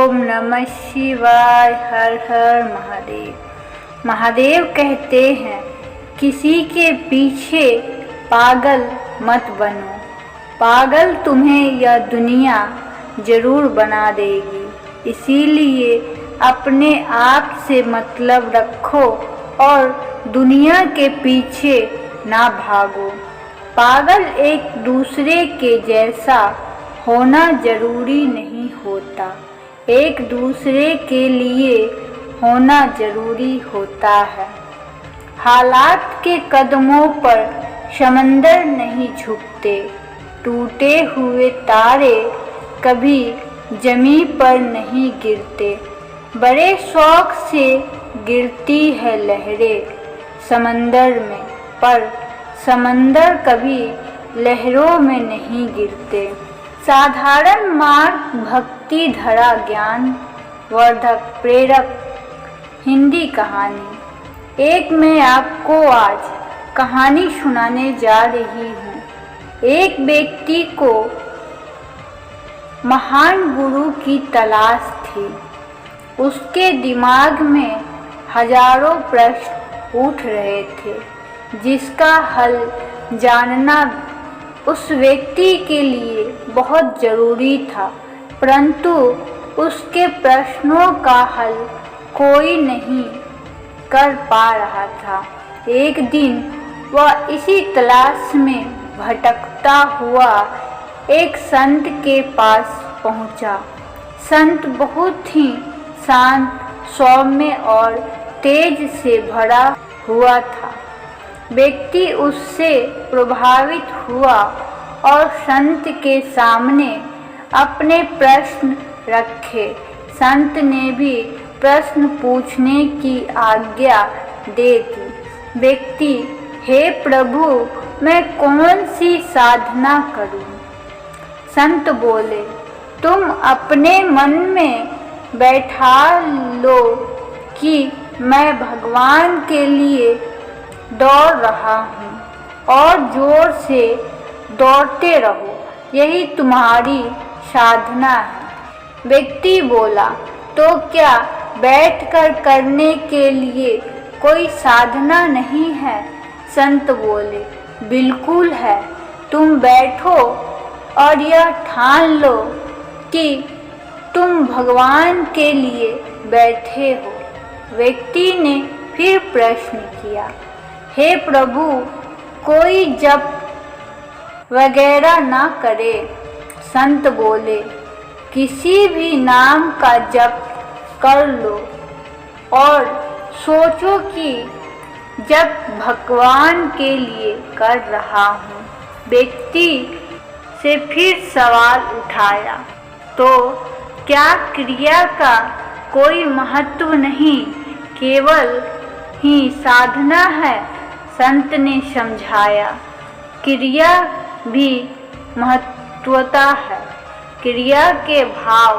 ओम नमः शिवाय। हर हर महादेव। महादेव कहते हैं किसी के पीछे पागल मत बनो, पागल तुम्हें यह दुनिया जरूर बना देगी। इसीलिए अपने आप से मतलब रखो और दुनिया के पीछे ना भागो। पागल एक दूसरे के जैसा होना जरूरी नहीं होता, एक दूसरे के लिए होना जरूरी होता है। हालात के कदमों पर समंदर नहीं झुकते, टूटे हुए तारे कभी जमीन पर नहीं गिरते। बड़े शौक से गिरती है लहरें समंदर में, पर समंदर कभी लहरों में नहीं गिरते। साधारण मार्ग भक्ति धरा ज्ञान वर्धक प्रेरक हिंदी कहानी। एक मैं आपको आज कहानी सुनाने जा रही हूँ। एक व्यक्ति को महान गुरु की तलाश थी। उसके दिमाग में हजारों प्रश्न उठ रहे थे, जिसका हल जानना उस व्यक्ति के लिए बहुत जरूरी था, परंतु उसके प्रश्नों का हल कोई नहीं कर पा रहा था। एक दिन वह इसी तलाश में भटकता हुआ एक संत के पास पहुंचा। संत बहुत ही शांत, सौम्य और तेज से भरा हुआ था। व्यक्ति उससे प्रभावित हुआ और संत के सामने अपने प्रश्न रखे। संत ने भी प्रश्न पूछने की आज्ञा दे दी। व्यक्ति, हे प्रभु, मैं कौन सी साधना करूं? संत बोले, तुम अपने मन में बैठा लो कि मैं भगवान के लिए दौड़ रहा हूँ और जोर से दौड़ते रहो, यही तुम्हारी साधना है। व्यक्ति बोला, तो क्या बैठकर करने के लिए कोई साधना नहीं है? संत बोले, बिल्कुल है। तुम बैठो और यह ठान लो कि तुम भगवान के लिए बैठे हो। व्यक्ति ने फिर प्रश्न किया, हे प्रभु, कोई जप वगैरह ना करे? संत बोले, किसी भी नाम का जप कर लो और सोचो कि जप भगवान के लिए कर रहा हूँ। व्यक्ति से फिर सवाल उठाया, तो क्या क्रिया का कोई महत्व नहीं, केवल ही साधना है? संत ने समझाया, क्रिया भी महत्वता है। क्रिया के भाव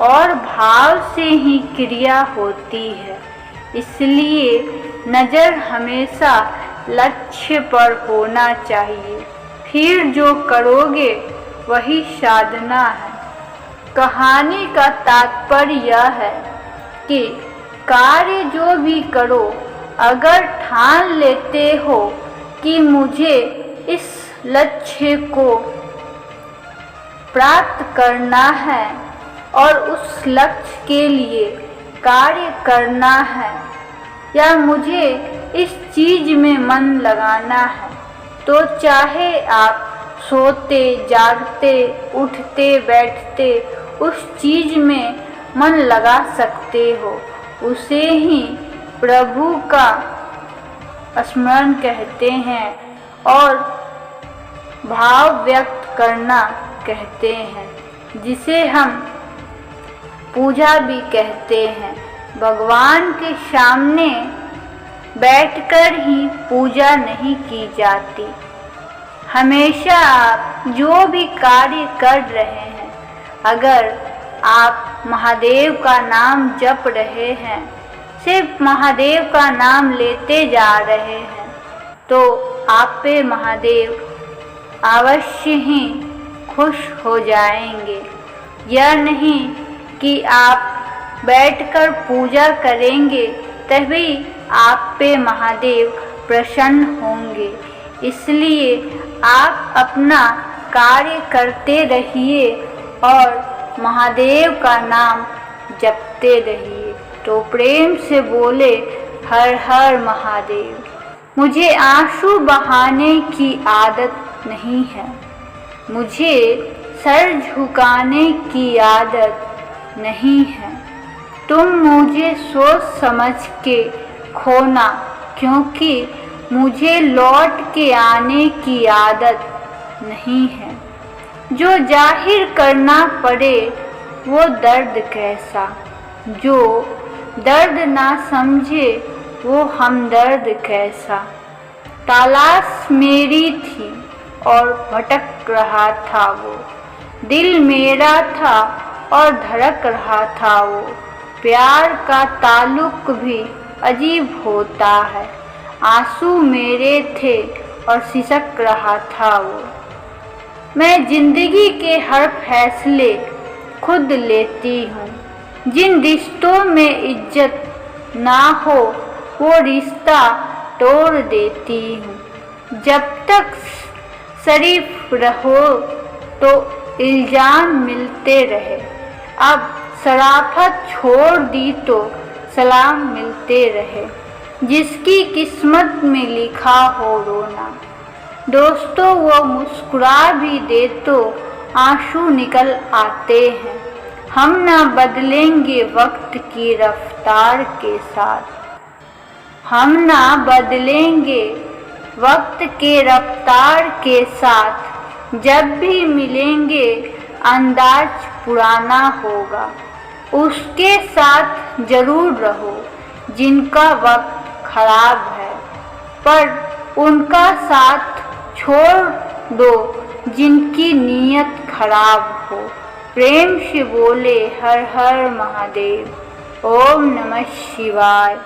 और भाव से ही क्रिया होती है। इसलिए नज़र हमेशा लक्ष्य पर होना चाहिए, फिर जो करोगे वही साधना है। कहानी का तात्पर्य यह है कि कार्य जो भी करो, अगर ठान लेते हो कि मुझे इस लक्ष्य को प्राप्त करना है और उस लक्ष्य के लिए कार्य करना है, या मुझे इस चीज में मन लगाना है, तो चाहे आप सोते जागते उठते बैठते उस चीज में मन लगा सकते हो। उसे ही प्रभु का स्मरण कहते हैं और भाव व्यक्त करना कहते हैं, जिसे हम पूजा भी कहते हैं। भगवान के सामने बैठकर ही पूजा नहीं की जाती। हमेशा आप जो भी कार्य कर रहे हैं, अगर आप महादेव का नाम जप रहे हैं, सिर्फ महादेव का नाम लेते जा रहे हैं, तो आप पे महादेव अवश्य ही खुश हो जाएंगे। यह नहीं कि आप बैठकर पूजा करेंगे तभी आप पे महादेव प्रसन्न होंगे। इसलिए आप अपना कार्य करते रहिए और महादेव का नाम जपते रहिए। तो प्रेम से बोले हर हर महादेव। मुझे आंसू बहाने की आदत नहीं है, मुझे सर झुकाने की आदत नहीं है। तुम मुझे सोच समझ के खोना, क्योंकि मुझे लौट के आने की आदत नहीं है। जो जाहिर करना पड़े वो दर्द कैसा, जो दर्द ना समझे वो हमदर्द कैसा। तलाश मेरी थी और भटक रहा था वो, दिल मेरा था और धड़क रहा था वो। प्यार का ताल्लुक भी अजीब होता है, आंसू मेरे थे और सिसक रहा था वो। मैं जिंदगी के हर फैसले खुद लेती हूँ, जिन रिश्तों में इज्जत ना हो वो रिश्ता तोड़ देती हूँ। जब तक शरीफ रहो तो इल्जाम मिलते रहे, अब शराफत छोड़ दी तो सलाम मिलते रहे। जिसकी किस्मत में लिखा हो रोना, दोस्तों वो मुस्कुरा भी दे तो आंसू निकल आते हैं। हम ना बदलेंगे वक्त की रफ्तार के साथ, हम ना बदलेंगे वक्त के रफ्तार के साथ। जब भी मिलेंगे अंदाज पुराना होगा, उसके साथ जरूर रहो जिनका वक्त खराब है, पर उनका साथ छोड़ दो जिनकी नीयत खराब हो। प्रेम से बोले हर हर महादेव। ओम नमः शिवाय।